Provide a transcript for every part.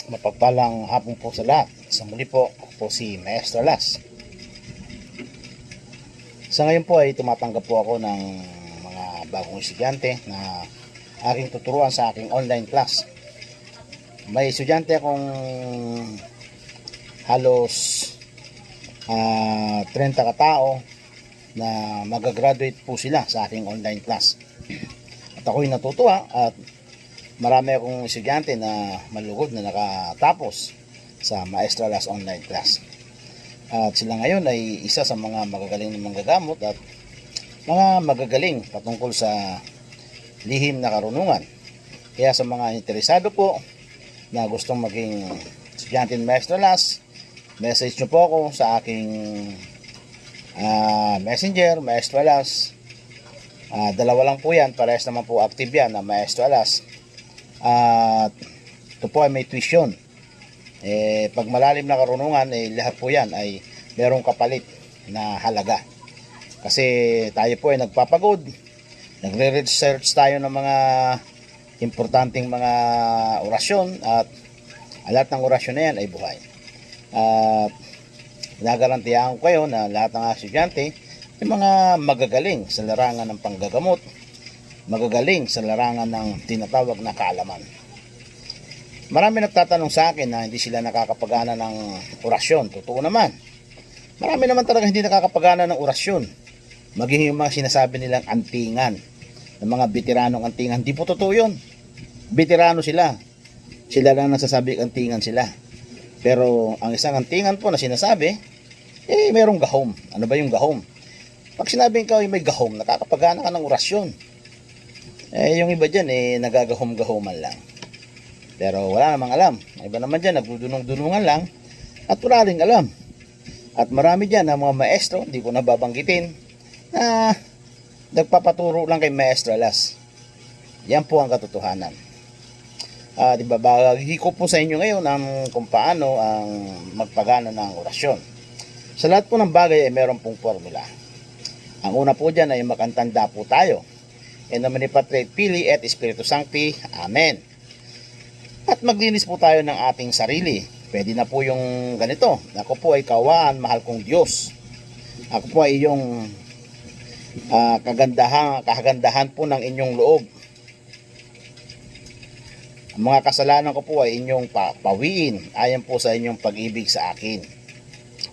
Mapagpalang hapon po sa lahat. Sa muli po, ako po si Maestro Las. Sa ngayon po ay tumatanggap po ako ng mga bagong estudyante na aking tuturuan sa aking online class. May estudyante akong halos 30 katao na magagraduate po sila sa aking online class. At ako'y natutuwa at marami akong estudyante na malugod na nakatapos sa Maestro Las online class. At sila ngayon ay isa sa mga magagaling na manggagamot at mga magagaling patungkol sa lihim na karunungan. Kaya sa mga interesado po na gustong maging estudyante ng Maestro Las, message nyo po ako sa aking messenger, Maestro Las. Dalawa lang po yan, parehas naman po active yan na Maestro Las. At ito po ay may tuition. Pag malalim na karunungan, lahat po yan ay merong kapalit na halaga. Kasi tayo po ay nagpapagod, nagre-research tayo ng mga importanteng mga orasyon at lahat ng orasyon na yan ay buhay. At nagarantiyahan ko kayo na lahat ng estudyante ay mga magagaling sa larangan ng panggagamot, magagaling sa larangan ng tinatawag na kaalaman. Marami nagtatanong sa akin na hindi sila nakakapagana ng orasyon. Totoo naman. Marami naman talaga hindi nakakapagana ng orasyon. Maging yung mga sinasabi nilang antingan, ng mga veteranong antingan. Hindi po totoo yun. Veterano sila. Sila lang nasasabi antingan sila. Pero ang isang antingan po na sinasabi, mayroong gahom. Ano ba yung gahom? Pag sinabing ikaw ay may gahom, nakakapagana ka ng orasyon. Yung iba dyan, nagagahom-gahoman lang. Pero wala namang alam. Iba naman dyan, nagdudunong-dunungan lang. At wala rin alam. At marami dyan na mga maestro, hindi ko nababanggitin, na nagpapaturo lang kay Maestro Las. Yan po ang katotohanan. Diba, bahagi ko po sa inyo ngayon kung paano ang magpagana ng orasyon. Sa lahat po ng bagay ay meron pong formula. Ang una po dyan ay makantanda po tayo. In nomine Patri et Filii et Spiritus Sancti. Amen. At maglinis po tayo ng ating sarili. Pwede na po yung ganito. Ako po ay kawaan, mahal kong Diyos. Ako po ay yung kagandahan po ng inyong loob. Ang mga kasalanan ko po ay inyong pawiin ayon po sa inyong pag-ibig sa akin.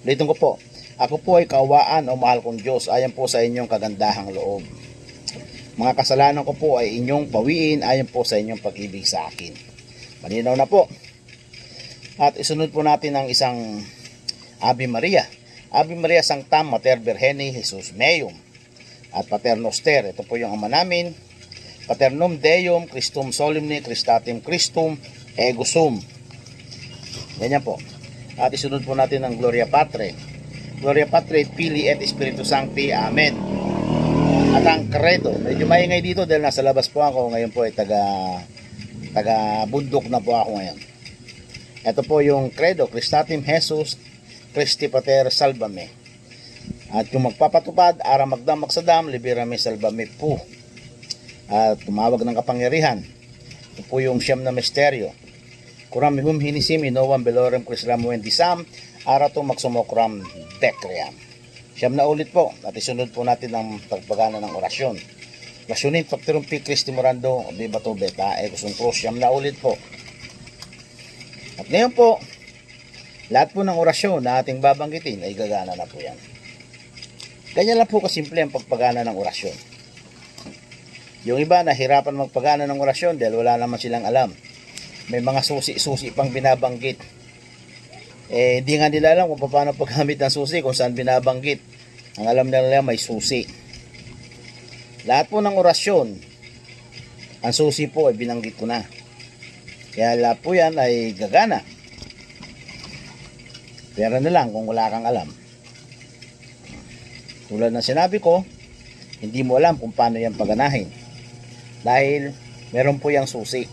Ulitin ko po. Ako po ay kawaan o mahal kong Diyos ayon po sa inyong kagandahang loob. Mga kasalanan ko po ay inyong pawiin ayon po sa inyong pag-ibig sa akin. Malinaw na po. At isunod po natin ang isang Ave Maria. Ave Maria Sanctam Mater Virgini Jesus Meum. At Pater Noster. Ito po yung ama namin. Paternum Deum Christum Solemne Christatim Christum Ego Sum. Ganyan po. At isunod po natin ang Gloria Patri. Gloria Patri et Filii et Spiritus Sancti. Amen. At ang credo. Medyo maingay dito dahil nasa labas po ako. Ngayon po ay taga bundok na po ako ngayon. Ito po yung credo. Christatim Jesus Christi Pater Salvame. At yung magpapatupad, ara magdam magsadam, liberame salvame po. At tumawag ng kapangyarihan. Ito po yung siyam na misteryo. Kuram hum hinisim inovam belorem Chrislam wendisam, arato magsumokram dekriam. Siyam na ulit po. At isunod po natin ang pagpagana ng orasyon. Rasyonin factorum pi Christi morando, bibato beta, egosun cross. Siyam na ulit po. At ngayon po, lahat po ng orasyon na ating babanggitin ay gagana na po yan. Ganyan lang po kasimple ang pagpagana ng orasyon. Yung iba nahirapan magpagana ng orasyon dahil wala naman silang alam. May mga susi-susi pang binabanggit. Hindi nga nila alam kung paano paggamit ng susi, kung saan binabanggit. Ang alam nila may susi. Lahat po ng orasyon, ang susi po ay binanggit ko na. Kaya lahat po yan ay gagana. Pero na lang kung wala kang alam. Tulad ng sinabi ko, hindi mo alam kung paano yan paganahin. Dahil meron po yung susi.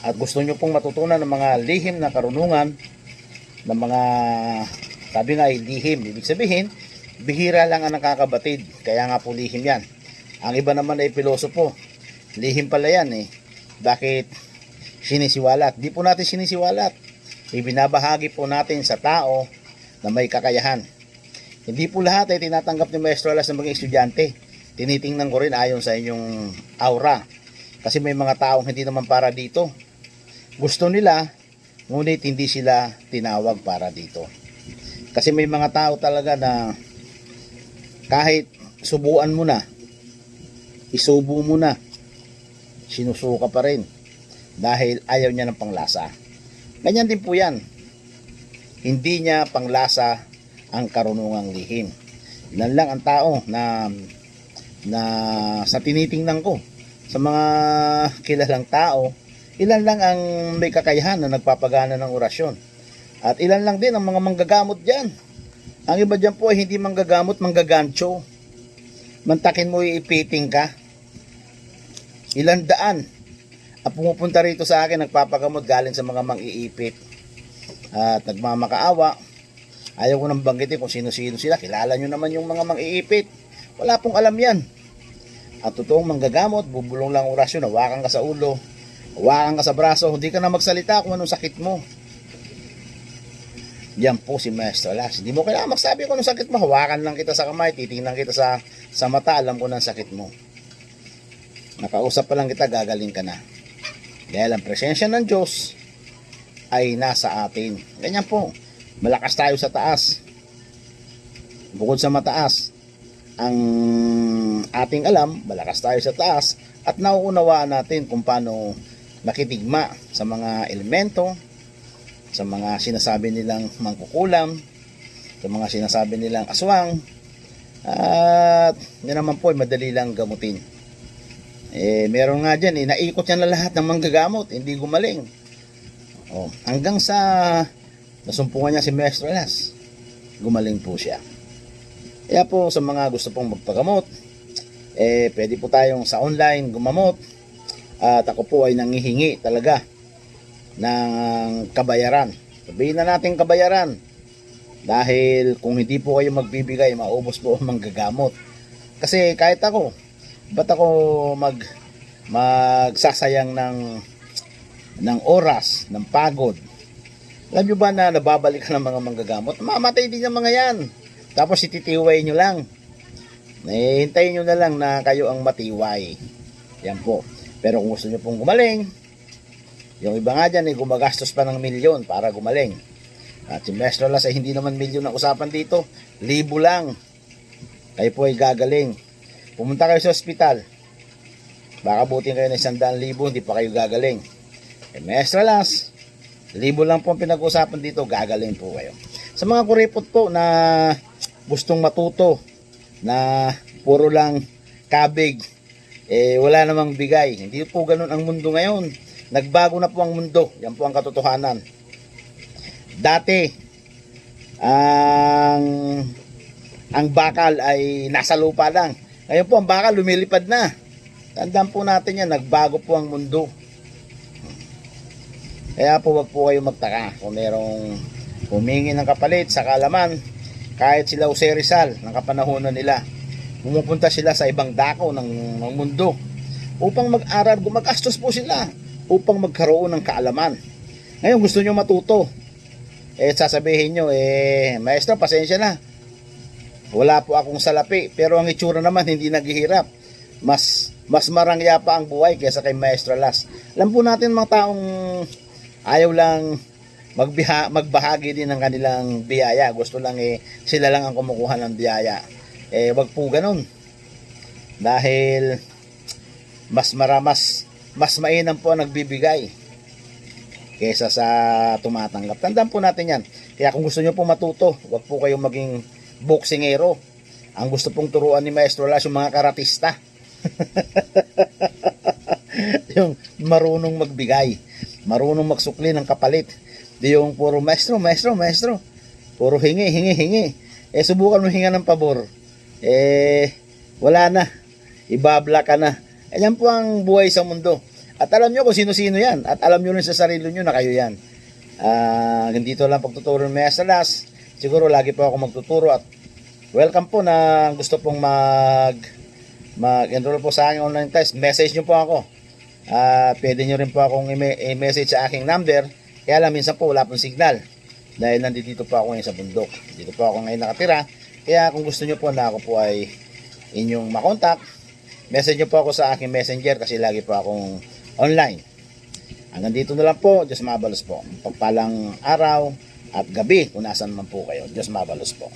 At gusto nyo pong matutunan ng mga lihim na karunungan, ng mga, sabi nga ay lihim, ibig sabihin, bihira lang ang nakakabatid. Kaya nga po lihim yan. Ang iba naman ay pilosopo. Lihim pala yan eh. Bakit sinisiwalat. Di po natin sinisiwalat. Ibinabahagi po natin sa tao na may kakayahan. Hindi po lahat ay tinatanggap ni Maestro Alas ng mga estudyante. Tinitingnan ko rin ayon sa inyong aura. Kasi may mga taong hindi naman para dito. Gusto nila, ngunit hindi sila tinawag para dito. Kasi may mga tao talaga na kahit subuan mo na, isubo mo na, sinusuka pa rin dahil ayaw niya ng panglasa. Ganyan din po yan. Hindi niya panglasa ang karunungang lihim. Ilan lang ang tao na sa tinitingnan ko, sa mga kilalang tao, ilan lang ang may kakayahan na nagpapagana ng orasyon. At ilan lang din ang mga manggagamot dyan. Ang iba dyan po ay hindi manggagamot, manggagancho. Mantakin mo, iipiting ka. Ilan daan ang pumupunta rito sa akin, nagpapagamot galing sa mga mang-iipit. At nagmamakaawa. Ayaw ko nang banggitin kung sino-sino sila. Kilala nyo naman yung mga mang-iipit. Wala pong alam yan. At totoong manggagamot, bubulong lang orasyon, hawakan ka sa ulo, hawakan ka sa braso, hindi ka na magsalita kung anong sakit mo. Yan po si Maestro Alas. Hindi mo kailangan magsabi kung anong sakit mo. Hawakan lang kita sa kamay, titingnan kita sa mata, alam ko ng sakit mo. Nakausap pa lang kita, gagaling ka na. Dahil ang presensya ng Diyos ay nasa atin. Ganyan po. Malakas tayo sa taas. Bukod sa mataas, ang ating alam, malakas tayo sa taas at nauunawaan natin kung paano nakitigma sa mga elemento, sa mga sinasabi nilang mangkukulam, sa mga sinasabi nilang aswang, at yun naman po ay madali lang gamutin. Meron nga dyan, naikot yan na lahat ng manggagamot, hindi gumaling. Hanggang sa nasumpungan niya si Maestro Alas, gumaling po siya. Kaya po sa mga gusto pong magpagamot, pwede po tayong sa online gumamot. At ako po ay nangihingi talaga ng kabayaran. Sabihin na natin kabayaran. Dahil kung hindi po kayo magbibigay, maubos po ang manggagamot. Kasi kahit ako, ba't ako magsasayang ng oras, ng pagod? Alam nyo ba na nababalik ka ng mga manggagamot? Mamatay din ang mga yan. Tapos ititiway nyo lang. Hintayin nyo na lang na kayo ang matiway. Yan po. Pero kung gusto nyo pong gumaling, yung iba nga dyan gumagastos pa ng milyon para gumaling. At si Maestro Alas ay hindi naman milyon ang usapan dito. 1,000 lang. Kayo po ay gagaling. Pumunta kayo sa ospital. Baka butin kayo ng 100,000, hindi pa kayo gagaling. Maestro Alas, 1,000 lang po ang pinag-usapan dito, gagaling po kayo. Sa mga kuripot po na gustong matuto na puro lang kabig, wala namang bigay. Hindi po ganun ang mundo ngayon. Nagbago na po ang mundo. Yan po ang katotohanan. Dati, ang bakal ay nasa lupa lang. Ngayon po ang bakal lumilipad na. Tandaan po natin yan, nagbago po ang mundo. Kaya po wag po kayo magtaka kung merong humingi ng kapalit sa kaalaman. Kahit sila Jose Rizal ng kapanahonan nila, pumupunta sila sa ibang dako ng mundo upang mag-aral, gumagastos po sila upang magkaroon ng kaalaman. Ngayon gusto nyo matuto, sasabihin nyo, maestro pasensya na, wala po akong salapi, pero ang itsura naman hindi naghihirap. Mas marangya pa ang buhay kaysa kay Maestro Alas. Alam po natin mga taong ayaw lang magbahagi din ng kanilang biyaya. Gusto lang sila lang ang kumukuha ng biyaya. Wag po ganun. Dahil mas mainam po ang nagbibigay kaysa sa tumatanggap. Tandaan po natin yan. Kaya kung gusto nyo po matuto, wag po kayong maging boksingero. Ang gusto pong turuan ni Maestro Alas yung mga karatista. Yung marunong magbigay, marunong magsukli ng kapalit. Di yung puro maestro, puro hingi. Subukan mo hinga ng pabor, wala na, ibabla ka na. Yan po ang buhay sa mundo. At alam nyo kung sino-sino yan. At alam nyo rin sa sarili nyo na kayo yan. Dito lang pagtuturo ng Maestro Alas. Siguro lagi po ako magtuturo. At welcome po na gusto pong mag-enroll po sa aking online test. Message nyo po ako. Pwede nyo rin po akong i-message sa aking number. Kaya lang minsan po wala pong signal. Dahil nandito po ako ngayon sa bundok. Dito po ako ngayon nakatira. Kaya kung gusto nyo po na ako po ay inyong makontak, message nyo po ako sa aking messenger kasi lagi po akong online. Hanggang dito na lang po. Diyos mabalos po. Pagpalang araw at gabi kung nasan man po kayo. Diyos mabalos po.